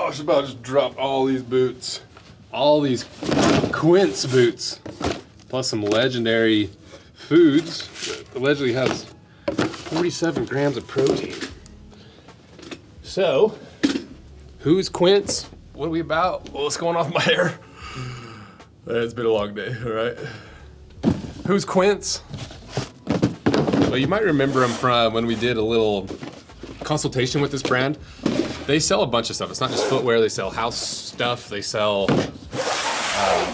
I was about to just drop all these boots. All these Quince boots. Plus some legendary foods that allegedly has 47 grams of protein. So, who's Quince? What are we about? What's going on with my hair? It's been a long day, all right? Who's Quince? Well, you might remember him from when we did a little consultation with this brand. They sell a bunch of stuff. It's not just footwear. They sell house stuff. They sell,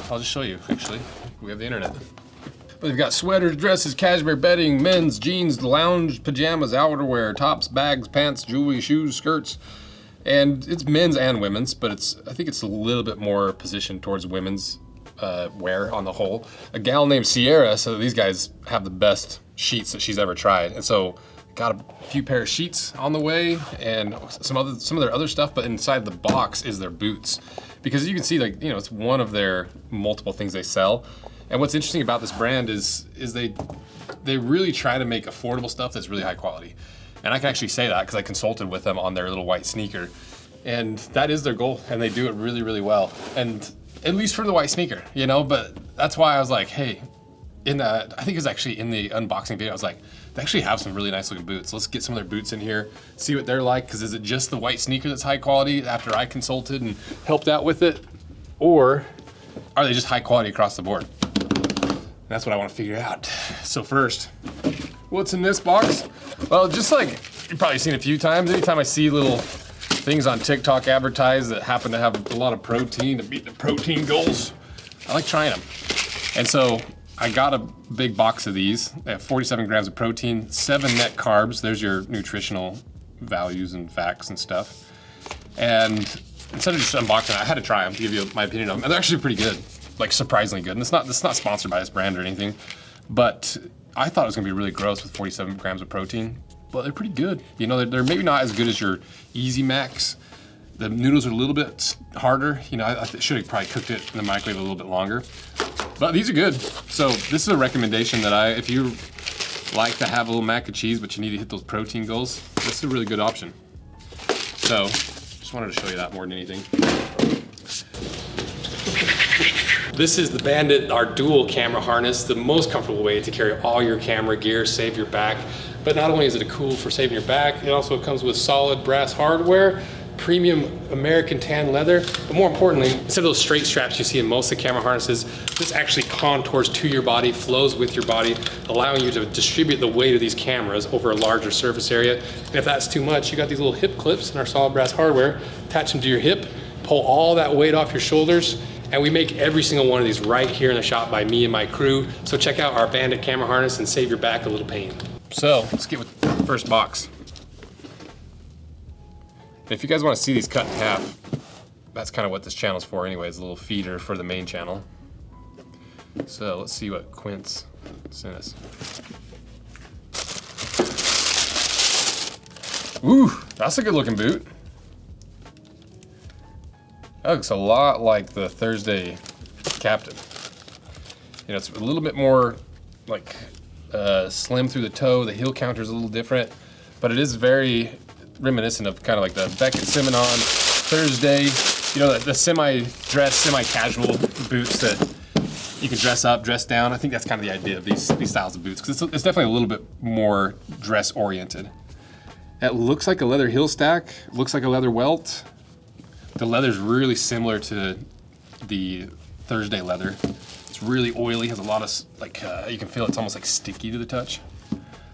I'll just show you, actually. We have the internet. But they've got sweaters, dresses, cashmere bedding, men's, jeans, lounge, pajamas, outerwear, tops, bags, pants, jewelry, shoes, skirts. And it's men's and women's, but I think it's a little bit more positioned towards women's wear on the whole. A gal named Sierra, so these guys have the best sheets that she's ever tried. And so got a few pair of sheets on the way and some of their other stuff, but inside the box is their boots. Because you can see, like, you know, it's one of their multiple things they sell. And what's interesting about this brand is they really try to make affordable stuff that's really high quality. And I can actually say that because I consulted with them on their little white sneaker. And that is their goal, and they do it really, really well. And at least for the white sneaker, you know, but that's why I was like, hey, I think it was actually in the unboxing video, I was like, they actually have some really nice looking boots. Let's get some of their boots in here, see what they're like, because is it just the white sneaker that's high quality after I consulted and helped out with it? Or are they just high quality across the board? That's what I want to figure out. So first, what's in this box? Well, just like you've probably seen a few times, anytime I see little things on TikTok advertised that happen to have a lot of protein to meet the protein goals, I like trying them. And so I got a big box of these. They have 47 grams of protein, 7 net carbs. There's your nutritional values and facts and stuff. And instead of just unboxing it, I had to try them to give you my opinion on them. And they're actually pretty good, like surprisingly good. And it's not sponsored by this brand or anything, but I thought it was gonna be really gross with 47 grams of protein, but they're pretty good. You know, they're maybe not as good as your Easy Max. The noodles are a little bit harder. You know, I should have probably cooked it in the microwave a little bit longer, but these are good. So this is a recommendation that if you like to have a little mac and cheese, but you need to hit those protein goals, this is a really good option. So just wanted to show you that more than anything. This is the Bandit, our dual camera harness, the most comfortable way to carry all your camera gear, save your back. But not only is it cool for saving your back, it also comes with solid brass hardware, premium American tan leather, but more importantly, instead of those straight straps you see in most of the camera harnesses, this actually contours to your body, flows with your body, allowing you to distribute the weight of these cameras over a larger surface area. And if that's too much, you got these little hip clips in our solid brass hardware, attach them to your hip, pull all that weight off your shoulders, and we make every single one of these right here in the shop by me and my crew. So check out our Bandit camera harness and save your back a little pain. So let's get with the first box. If you guys want to see these cut in half, that's kind of what this channel's for anyways, a little feeder for the main channel. So let's see what Quince sent us. Ooh, that's a good looking boot. That looks a lot like the Thursday Captain. You know, it's a little bit more like slim through the toe. The heel counter is a little different, but it is very reminiscent of kind of like the Beckett Simonon Thursday. You know, the semi-dress, semi-casual boots that you can dress up, dress down. I think that's kind of the idea of these styles of boots, because it's definitely a little bit more dress-oriented. It looks like a leather heel stack. Looks like a leather welt. The leather's really similar to the Thursday leather. It's really oily, has a lot of, like, you can feel it's almost like sticky to the touch.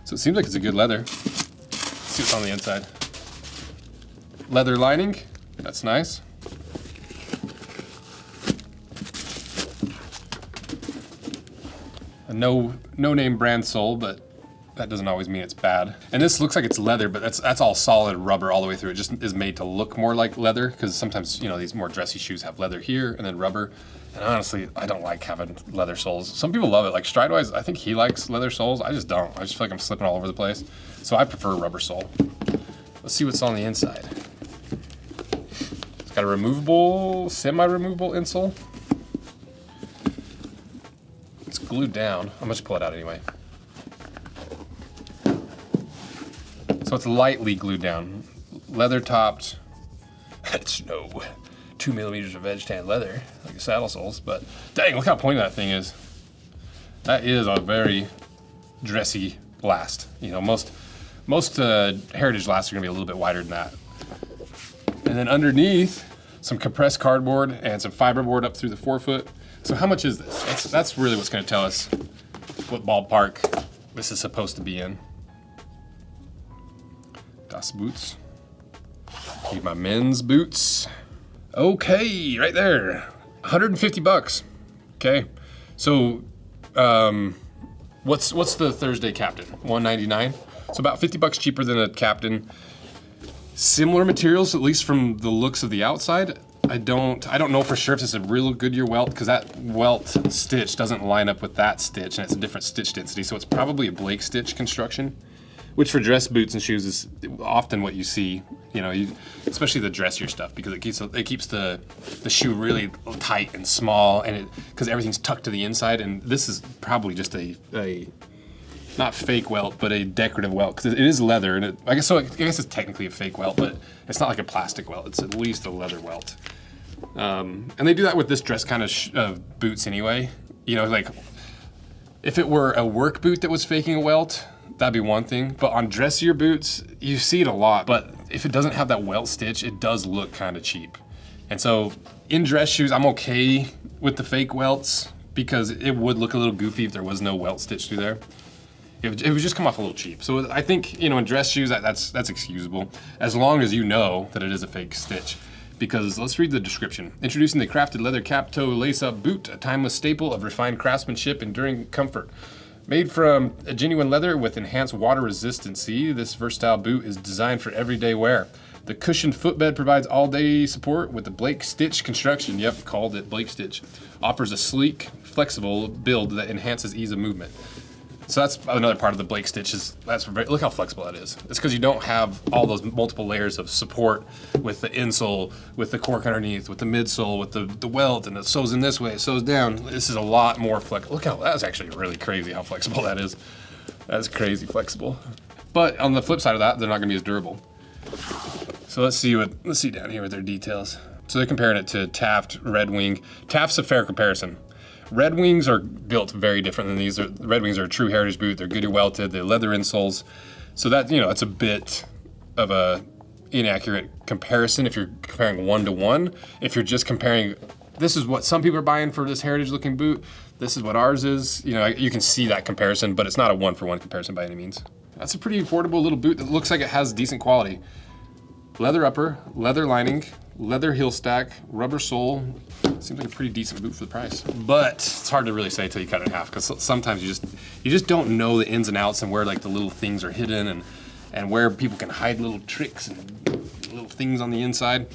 So it seems like it's a good leather. Let's see what's on the inside. Leather lining, that's nice. A no-name brand sole, but that doesn't always mean it's bad. And this looks like it's leather, but that's all solid rubber all the way through. It just is made to look more like leather, because sometimes, you know, these more dressy shoes have leather here and then rubber. And honestly, I don't like having leather soles. Some people love it. Like Stridewise, I think he likes leather soles. I just don't. I just feel like I'm slipping all over the place. So I prefer rubber sole. Let's see what's on the inside. It's got a removable, semi-removable insole. It's glued down. I'm gonna just pull it out anyway. So it's lightly glued down. Leather topped. It's no 2 millimeters of edge tan leather, like the saddle soles, but dang, look how pointy that thing is. That is a very dressy last. You know, most heritage lasts are gonna be a little bit wider than that. And then underneath, some compressed cardboard and some fiberboard up through the forefoot. So how much is this? That's really what's gonna tell us what ballpark this is supposed to be in. Das Boots. Need my men's boots. Okay, right there, 150 bucks. Okay, so what's the Thursday Captain? 199. So about 50 bucks cheaper than a Captain. Similar materials, at least from the looks of the outside. I don't know for sure if this is a real Goodyear welt, because that welt stitch doesn't line up with that stitch, and it's a different stitch density. So it's probably a Blake stitch construction, which for dress boots and shoes is often what you see. You know, especially the dressier stuff, because it keeps the shoe really tight and small, and because everything's tucked to the inside. And this is probably just a not fake welt, but a decorative welt, because it is leather, and I guess it's technically a fake welt, but it's not like a plastic welt. It's at least a leather welt. And they do that with this dress kind of boots anyway. You know, like if it were a work boot that was faking a welt, that'd be one thing. But on dressier boots, you see it a lot. But if it doesn't have that welt stitch, it does look kind of cheap. And so in dress shoes, I'm okay with the fake welts, because it would look a little goofy if there was no welt stitch through there. It would just come off a little cheap. So I think, you know, in dress shoes, that's excusable, as long as you know that it is a fake stitch. Because let's read the description. Introducing the crafted leather cap toe lace-up boot, a timeless staple of refined craftsmanship, enduring comfort. Made from a genuine leather with enhanced water resistancy, this versatile boot is designed for everyday wear. The cushioned footbed provides all-day support with the Blake Stitch construction. Yep, called it Blake Stitch. Offers a sleek, flexible build that enhances ease of movement. So that's another part of the Blake Stitch. Look how flexible that is. It's because you don't have all those multiple layers of support with the insole, with the cork underneath, with the midsole, with the welt, and it sews in this way, it sews down. This is a lot more flexible. Look how, that's actually really crazy how flexible that is. That's crazy flexible. But on the flip side of that, they're not gonna be as durable. So let's see down here with their details. So they're comparing it to Taft Red Wing. Taft's a fair comparison. Red Wings are built very different than these. Red Wings are a true heritage boot. They're Goodyear welted, they're leather insoles. So that, you know, it's a bit of a inaccurate comparison if you're comparing 1-to-1. If you're just comparing, this is what some people are buying for this heritage looking boot, this is what ours is. You know, you can see that comparison, but it's not a 1-for-1 comparison by any means. That's a pretty affordable little boot that looks like it has decent quality. Leather upper, leather lining, leather heel stack, rubber sole. Seems like a pretty decent boot for the price. But it's hard to really say until you cut it in half, because sometimes you just don't know the ins and outs and where like the little things are hidden and where people can hide little tricks and little things on the inside.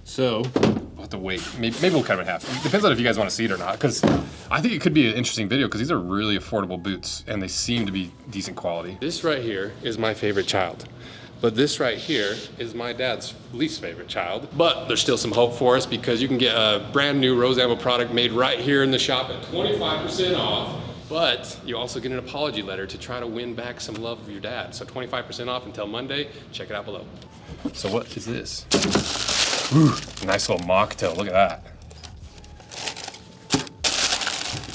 So we'll have to wait. Maybe we'll cut it in half. It depends on if you guys want to see it or not, because I think it could be an interesting video, because these are really affordable boots and they seem to be decent quality. This right here is my favorite child. But this right here is my dad's least favorite child. But there's still some hope for us, because you can get a brand new Rose Anvil product made right here in the shop at 25% off. But you also get an apology letter to try to win back some love of your dad. So 25% off until Monday. Check it out below. So what is this? Ooh, nice little mock toe, look at that.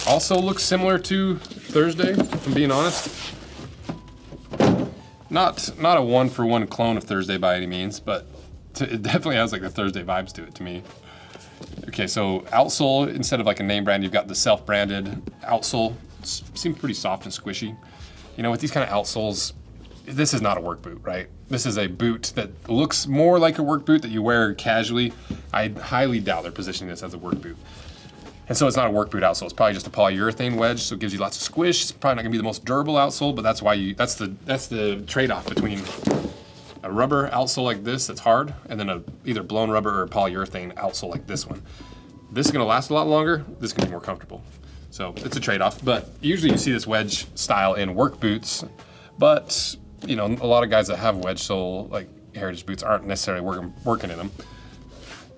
Also looks similar to Thursday, if I'm being honest. Not a 1-for-1 clone of Thursday by any means, but it definitely has like the Thursday vibes to it to me. Okay, so outsole, instead of like a name brand, you've got the self-branded outsole. Seems pretty soft and squishy. You know, with these kind of outsoles, this is not a work boot, right? This is a boot that looks more like a work boot that you wear casually. I highly doubt they're positioning this as a work boot. And so it's not a work boot outsole. It's probably just a polyurethane wedge, so it gives you lots of squish. It's probably not gonna be the most durable outsole, but that's why that's the trade-off between a rubber outsole like this that's hard, and then either blown rubber or polyurethane outsole like this one. This is gonna last a lot longer. This is gonna be more comfortable. So it's a trade-off. But usually you see this wedge style in work boots, but you know, a lot of guys that have wedge sole like heritage boots aren't necessarily working in them.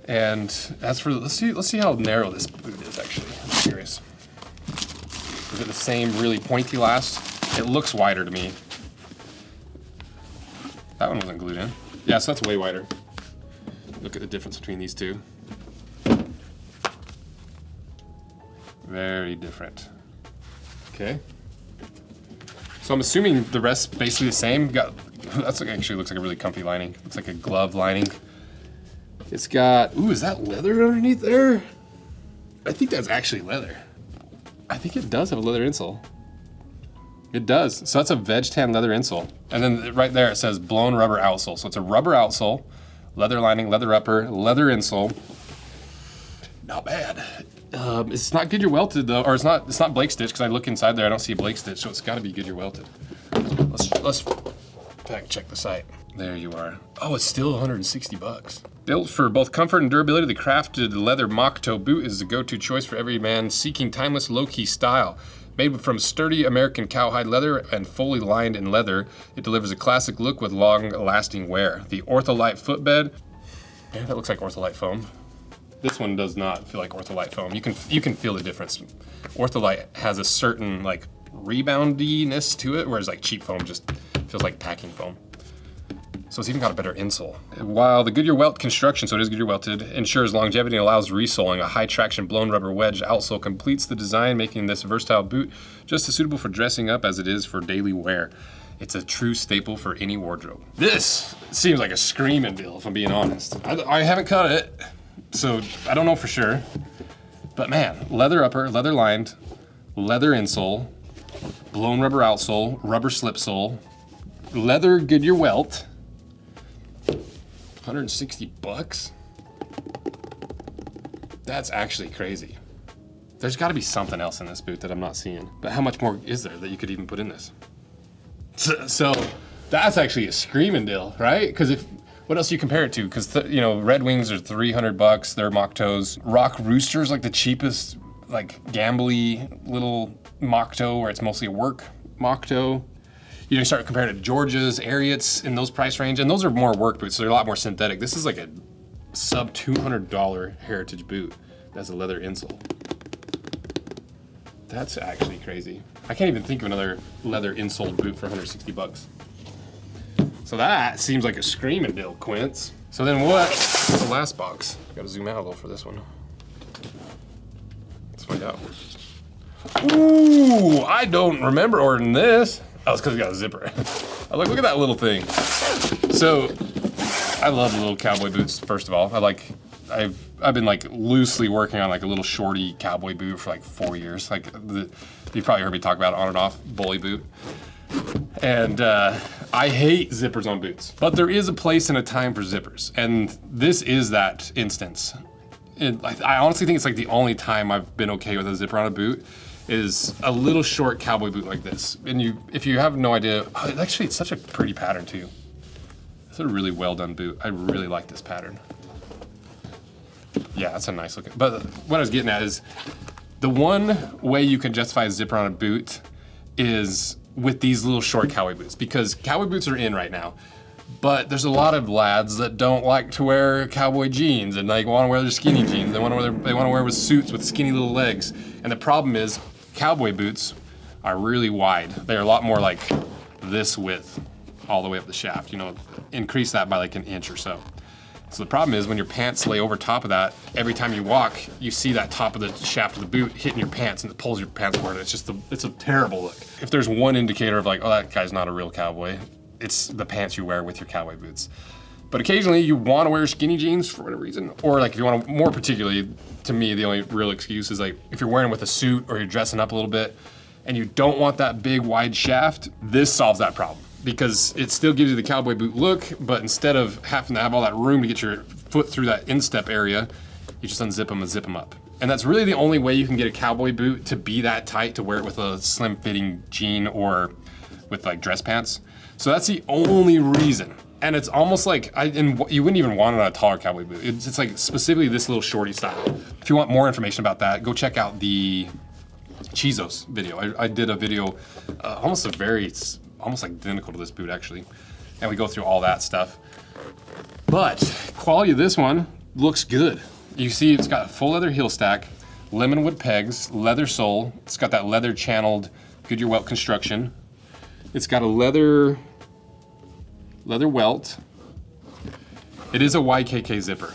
And as for, let's see how narrow this boot is actually. I'm curious. Is it the same really pointy last? It looks wider to me. That one wasn't glued in. Yeah, so that's way wider. Look at the difference between these two. Very different. Okay. So I'm assuming the rest basically the same. That's actually looks like a really comfy lining. Looks like a glove lining. It's got, ooh, is that leather underneath there? I think that's actually leather. I think it does have a leather insole. It does. So that's a veg tan leather insole. And then right there it says blown rubber outsole. So it's a rubber outsole, leather lining, leather upper, leather insole. Not bad. It's not Goodyear welted though, or it's not Blake stitch, because I look inside there, I don't see a Blake stitch, so it's got to be Goodyear welted. Let's fact check the site. There you are. Oh, it's still 160 bucks. Built for both comfort and durability, the crafted leather Moc Toe boot is the go-to choice for every man seeking timeless low-key style. Made from sturdy American cowhide leather and fully lined in leather, it delivers a classic look with long-lasting wear. The Ortholite footbed, yeah, that looks like Ortholite foam. This one does not feel like Ortholite foam. You can feel the difference. Ortholite has a certain like reboundiness to it, whereas like cheap foam just feels like packing foam. So it's even got a better insole. While the Goodyear welt construction, so it is Goodyear welted, ensures longevity and allows resoling, a high traction blown rubber wedge outsole completes the design, making this versatile boot just as suitable for dressing up as it is for daily wear. It's a true staple for any wardrobe. This seems like a screaming deal, if I'm being honest. I haven't cut it, so I don't know for sure. But man, leather upper, leather lined, leather insole, blown rubber outsole, rubber slip sole, leather Goodyear welt, 160 bucks? That's actually crazy. There's gotta be something else in this boot that I'm not seeing. But how much more is there that you could even put in this? So that's actually a screaming deal, right? Because what else do you compare it to? Because you know, Red Wings are 300 bucks, they're Moc Toes. Rock Rooster's like the cheapest, like gambly little Moc Toe where it's mostly a work Moc Toe. You know, start comparing to Georgia's, Ariats in those price range, and those are more work boots, so they're a lot more synthetic. This is like a sub $200 heritage boot that's a leather insole. That's actually crazy. I can't even think of another leather insole boot for 160 bucks. So that seems like a screaming deal, Quince. So then what's the last box? Gotta zoom out a little for this one. Let's find out. Ooh, I don't remember ordering this. Oh, it's because it got a zipper. I was like, look at that little thing. So, I love the little cowboy boots, first of all. I've been like loosely working on like a little shorty cowboy boot for like 4 years. Like, you've probably heard me talk about it on and off, bully boot. And I hate zippers on boots. But there is a place and a time for zippers. And this is that instance. I honestly think it's like the only time I've been okay with a zipper on a boot is a little short cowboy boot like this. And if you have no idea, actually it's such a pretty pattern too. It's a really well done boot. I really like this pattern. Yeah, that's a nice looking, but what I was getting at is the one way you can justify a zipper on a boot is with these little short cowboy boots, because cowboy boots are in right now. But there's a lot of lads that don't like to wear cowboy jeans and like want to wear their skinny jeans. They want to wear with suits with skinny little legs. And the problem is cowboy boots are really wide. They're a lot more like this width all the way up the shaft. You know, increase that by like an inch or so. So the problem is when your pants lay over top of that, every time you walk, you see that top of the shaft of the boot hitting your pants and it pulls your pants forward. It's a terrible look. If there's one indicator of like, oh, that guy's not a real cowboy, it's the pants you wear with your cowboy boots. But occasionally you want to wear skinny jeans for whatever reason, or like if you want to, more particularly to me, the only real excuse is like if you're wearing with a suit or you're dressing up a little bit and you don't want that big wide shaft, this solves that problem because it still gives you the cowboy boot look, but instead of having to have all that room to get your foot through that instep area, you just unzip them and zip them up. And that's really the only way you can get a cowboy boot to be that tight to wear it with a slim fitting jean or with like dress pants. So that's the only reason. And it's almost like, you wouldn't even want it on a taller cowboy boot. It's like specifically this little shorty style. If you want more information about that, go check out the Chizos video. I did a video almost identical to this boot actually. And we go through all that stuff. But quality of this one looks good. You see it's got a full leather heel stack, lemon wood pegs, leather sole. It's got that leather channeled Goodyear welt construction. It's got a leather welt. It is a YKK zipper.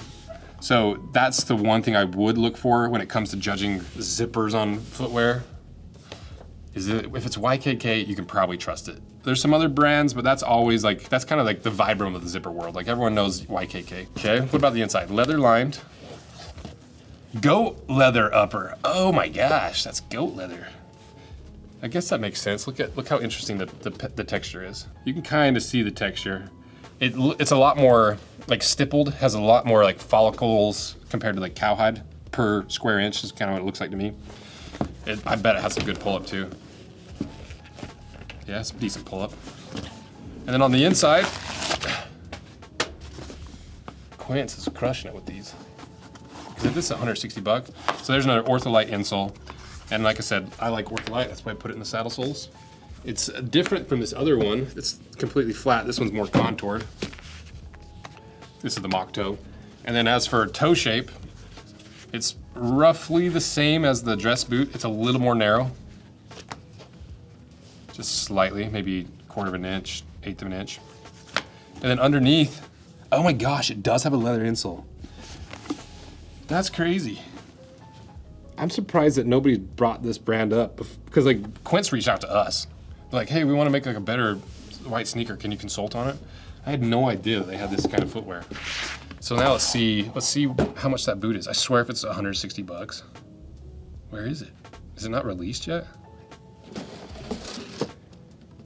So that's the one thing I would look for when it comes to judging zippers on footwear. Is it, if it's YKK, you can probably trust it. There's some other brands, but that's always like, that's kind of like the vibram of the zipper world. Like everyone knows YKK. Okay, what about the inside? Leather lined. Goat leather upper. Oh my gosh, that's goat leather. I guess that makes sense. Look how interesting the texture is. You can kind of see the texture. It's a lot more like stippled, has a lot more like follicles compared to like cowhide per square inch is kind of what it looks like to me. I bet it has a good pull-up too. Yeah, it's a decent pull-up. And then on the inside, Quince is crushing it with these. Because this is 160 bucks. So there's another Ortholite insole. And like I said, I like Ortholite, that's why I put it in the saddle soles. It's different from this other one. It's completely flat. This one's more contoured. This is the Moc Toe. And then as for toe shape, it's roughly the same as the dress boot. It's a little more narrow. Just slightly, maybe 1/4 of an inch, 1/8 of an inch. And then underneath, oh my gosh, it does have a leather insole. That's crazy. I'm surprised that nobody brought this brand up because like Quince reached out to us. They're like, hey, we want to make like a better white sneaker. Can you consult on it? I had no idea that they had this kind of footwear. So now let's see how much that boot is. I swear if it's 160 bucks. Where is it? Is it not released yet?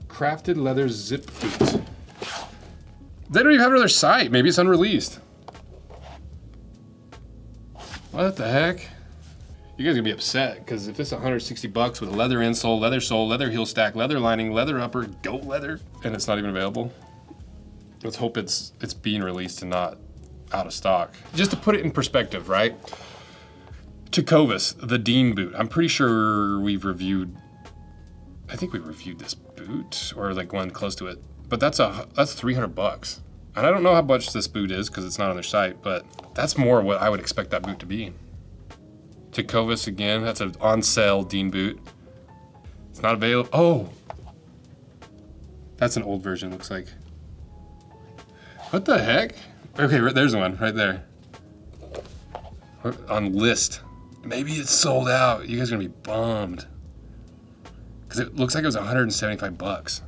Crafted leather zip boot. They don't even have it on their site. Maybe it's unreleased. What the heck? You guys are gonna be upset because if it's 160 bucks with a leather insole, leather sole, leather heel stack, leather lining, leather upper, goat leather, and it's not even available. Let's hope it's being released and not out of stock. Just to put it in perspective, right? Tecovas, the Dean boot. I'm pretty sure I think we reviewed this boot or like one close to it, but that's 300 bucks. And I don't know how much this boot is because it's not on their site, but that's more what I would expect that boot to be. Tecovas again, that's an on sale Dean boot. It's not available. Oh, that's an old version, looks like. What the heck? Okay, there's one right there. On list. Maybe it's sold out. You guys are gonna be bummed. Because it looks like it was 175 bucks.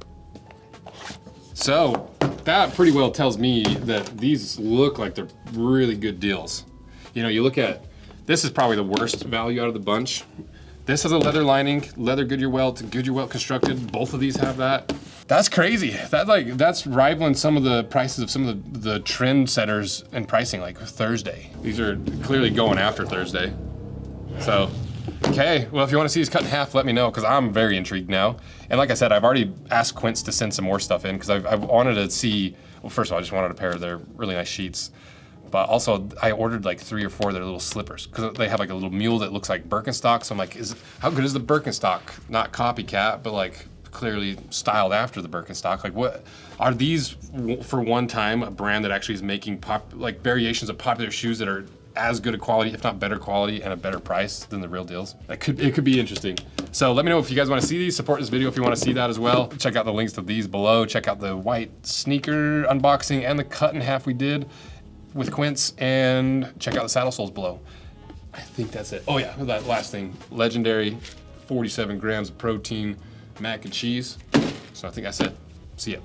So that pretty well tells me that these look like they're really good deals. You know, you look at, this is probably the worst value out of the bunch. This has a leather lining, leather Goodyear welt constructed. Both of these have that. That's crazy. That's rivaling some of the prices of some of the trend setters and pricing, like Thursday. These are clearly going after Thursday. So, okay, well, if you want to see these cut in half, let me know, because I'm very intrigued now. And like I said, I've already asked Quince to send some more stuff in, because I wanted to see, well, first of all, I just wanted a pair of their really nice sheets. But also, I ordered like 3 or 4 of their little slippers, because they have like a little mule that looks like Birkenstock. So I'm like, how good is the Birkenstock? Not copycat, but like clearly styled after the Birkenstock. Like, what are these for one time a brand that actually is making like variations of popular shoes that are as good a quality, if not better quality, and a better price than the real deals? It could be interesting. So let me know if you guys want to see these. Support this video if you want to see that as well. Check out the links to these below. Check out the white sneaker unboxing and the cut in half we did with Quince, and check out the saddle soles below. I think that's it. Oh yeah, that last thing. Legendary 47 grams of protein mac and cheese. So I think that's it. See ya.